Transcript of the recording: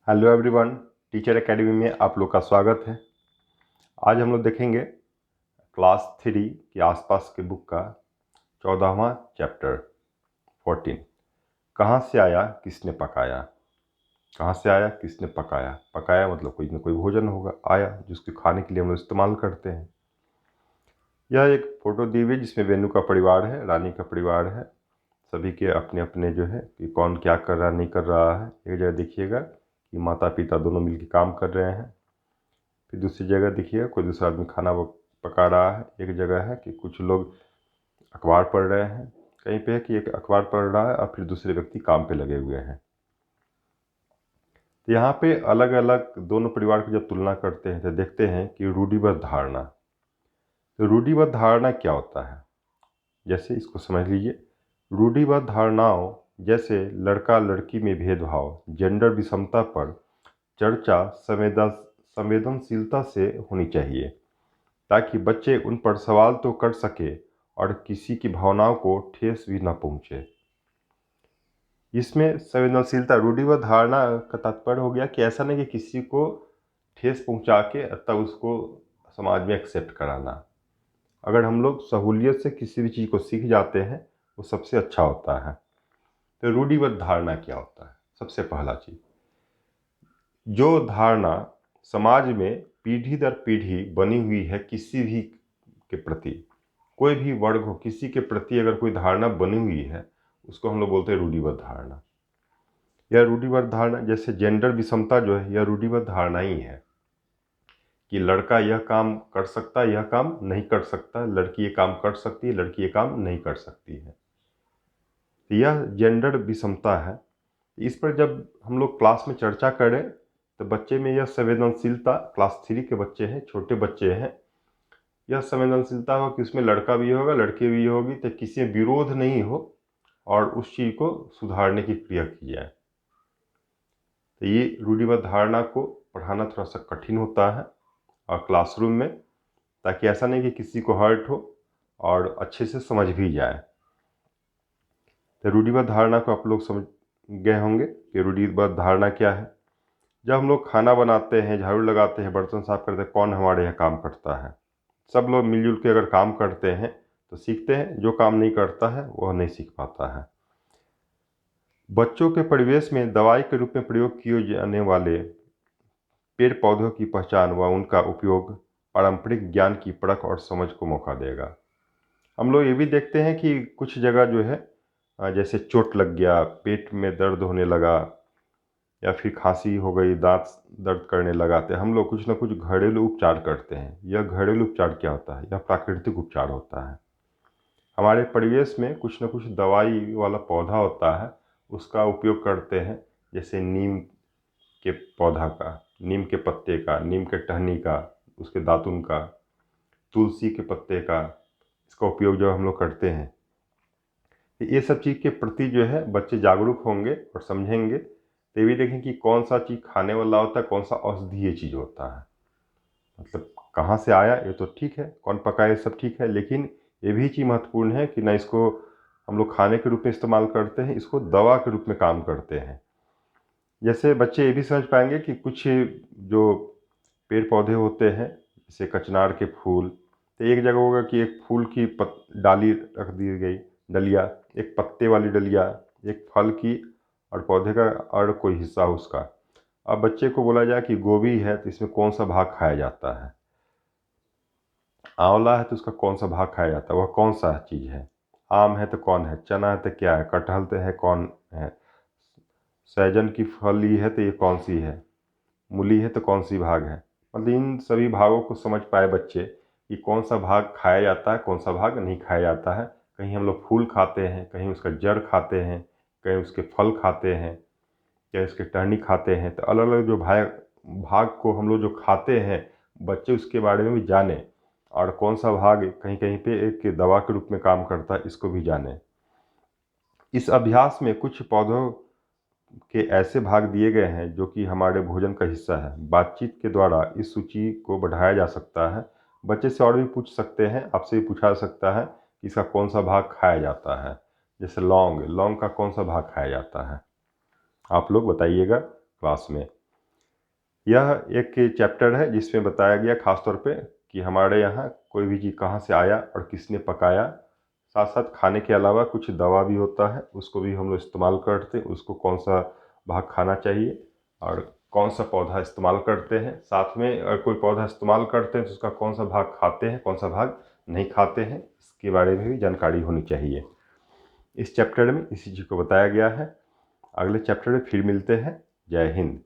Hello everyone, teacher academy में आप लोग का स्वागत है। आज हम लोग देखेंगे क्लास 3 के आसपास के बुक का 14वां चैप्टर 14। कहाँ से आया किसने पकाया। कहाँ से आया किसने पकाया। पकाया मतलब कोई ना कोई भोजन होगा आया जिसको खाने के लिए हम लोग इस्तेमाल करते हैं। यह एक फ़ोटो दी हुई जिसमें वेणु का परिवार है, रानी का परिवार है। सभी के अपने अपने जो है कि कौन क्या कर रहा नहीं कर रहा है। एक जगह देखिएगा कि माता पिता दोनों मिलकर काम कर रहे हैं। फिर दूसरी जगह देखिए कोई दूसरा आदमी खाना पका रहा है। एक जगह है कि कुछ लोग अखबार पढ़ रहे हैं। कहीं पे है कि एक अखबार पढ़ रहा है और फिर दूसरे व्यक्ति काम पे लगे हुए हैं। तो यहाँ पे अलग अलग दोनों परिवार की जब तुलना करते हैं तो देखते हैं कि रूढ़िबद्ध धारणा। तो रूढ़िबद्ध धारणा क्या होता है, जैसे इसको समझ लीजिए। रूढ़िबद्ध धारणाओं जैसे लड़का लड़की में भेदभाव, जेंडर विषमता पर चर्चा संवेदनशीलता से होनी चाहिए ताकि बच्चे उन पर सवाल तो कर सके और किसी की भावनाओं को ठेस भी न पहुंचे। इसमें संवेदनशीलता रूढ़िबद्ध धारणा का तात्पर्य हो गया कि ऐसा नहीं कि किसी को ठेस पहुंचा के तब उसको समाज में एक्सेप्ट कराना। अगर हम लोग सहूलियत से किसी भी चीज़ को सीख जाते हैं वो सबसे अच्छा होता है। तो रूढ़िबद्ध धारणा क्या होता है? सबसे पहला चीज़, जो धारणा समाज में पीढ़ी दर पीढ़ी बनी हुई है किसी भी के प्रति, कोई भी वर्ग हो, किसी के प्रति अगर कोई धारणा बनी हुई है उसको हम लोग बोलते हैं रूढ़िबद्ध धारणा। यह रूढ़िबद्ध धारणा जैसे जेंडर विषमता जो है यह रूढ़िबद्ध धारणा ही है कि लड़का यह काम कर सकता है, यह काम नहीं कर सकता, लड़की ये काम कर सकती है, लड़की ये काम नहीं कर सकती है। तो यह जेंडर विषमता है। इस पर जब हम लोग क्लास में चर्चा करें तो बच्चे में यह संवेदनशीलता, क्लास 3 के बच्चे हैं, छोटे बच्चे हैं, यह संवेदनशीलता हो कि उसमें लड़का भी होगा लड़की भी होगी तो किसी में विरोध नहीं हो और उस चीज़ को सुधारने की क्रिया की जाए। तो ये रूढ़िबद्ध धारणा को पढ़ाना थोड़ा सा कठिन होता है और क्लासरूम में, ताकि ऐसा नहीं कि किसी को हर्ट हो और अच्छे से समझ भी जाए। तो रूढ़िबद्ध धारणा को आप लोग समझ गए होंगे कि रूढ़िबद्ध धारणा क्या है। जब हम लोग खाना बनाते हैं, झाड़ू लगाते हैं, बर्तन साफ करते हैं, कौन हमारे यहाँ काम करता है? सब लोग मिलजुल के अगर काम करते हैं तो सीखते हैं, जो काम नहीं करता है वह नहीं सीख पाता है। बच्चों के परिवेश में दवाई के रूप में प्रयोग किए जाने वाले पेड़ पौधों की पहचान व उनका उपयोग पारंपरिक ज्ञान की परख और समझ को मौका देगा। हम लोग ये भी देखते हैं कि कुछ जगह जो है जैसे चोट लग गया, पेट में दर्द होने लगा या फिर खांसी हो गई, दांत दर्द करने लगा, तो हम लोग कुछ ना कुछ घरेलू उपचार करते हैं। यह घरेलू उपचार क्या होता है? यह प्राकृतिक उपचार होता है। हमारे परिवेश में कुछ न कुछ दवाई वाला पौधा होता है, उसका उपयोग करते हैं। जैसे नीम के पौधा का, नीम के पत्ते का, नीम के टहनी का, उसके दातुन का, तुलसी के पत्ते का, इसका उपयोग जो हम लोग करते हैं। ये सब चीज़ के प्रति जो है बच्चे जागरूक होंगे और समझेंगे तो ये भी देखें कि कौन सा चीज़ खाने वाला होता है, कौन सा औषधीय चीज़ होता है। मतलब कहाँ से आया ये तो ठीक है, कौन पकाया ये सब ठीक है, लेकिन ये भी चीज़ महत्वपूर्ण है कि ना इसको हम लोग खाने के रूप में इस्तेमाल करते हैं, इसको दवा के रूप में काम करते हैं। जैसे बच्चे ये भी समझ पाएंगे कि कुछ जो पेड़ पौधे होते हैं जैसे कचनार के फूल, तो एक जगह होगा कि एक फूल की डाली रख दी गई, डलिया, एक पत्ते वाली डलिया, एक फल की और पौधे का और कोई हिस्सा उसका। अब बच्चे को बोला जाए कि गोभी है तो इसमें कौन सा भाग खाया जाता है, आंवला है तो उसका कौन सा भाग खाया जाता है, वह कौन सा चीज़ है, आम है तो कौन है, चना है तो क्या है, कटहल तो है कौन है, सहजन की फली है तो ये कौन सी है, मूली है तो कौन सी भाग है। मतलब इन सभी भागों को समझ पाए बच्चे कि कौन सा भाग खाया जाता है, कौन सा भाग नहीं खाया जाता है। कहीं हम लोग फूल खाते हैं, कहीं उसका जड़ खाते हैं, कहीं उसके फल खाते हैं, कहीं उसके टहनी खाते हैं। तो अलग अलग जो भाग को हम लोग जो खाते हैं, बच्चे उसके बारे में भी जाने और कौन सा भाग कहीं कहीं पे एक दवा के रूप में काम करता है इसको भी जाने। इस अभ्यास में कुछ पौधों के ऐसे भाग दिए गए हैं जो कि हमारे भोजन का हिस्सा है। बातचीत के द्वारा इस सूची को बढ़ाया जा सकता है। बच्चे से और भी पूछ सकते हैं, आपसे भी पूछा जा सकता है कि इसका कौन सा भाग खाया जाता है। जैसे लौंग, लौंग का कौन सा भाग खाया जाता है, आप लोग बताइएगा क्लास में। यह एक चैप्टर है जिसमें बताया गया खास तौर पे कि हमारे यहाँ कोई भी चीज़ कहाँ से आया और किसने पकाया। साथ साथ खाने के अलावा कुछ दवा भी होता है, उसको भी हम लोग इस्तेमाल करते हैं। उसको कौन सा भाग खाना चाहिए और कौन सा पौधा इस्तेमाल करते हैं। साथ में अगर कोई पौधा इस्तेमाल करते हैं तो उसका कौन सा भाग खाते हैं, कौन सा भाग नहीं खाते हैं, इसके बारे में भी जानकारी होनी चाहिए। इस चैप्टर में इसी चीज़ को बताया गया है। अगले चैप्टर में फिर मिलते हैं। जय हिंद।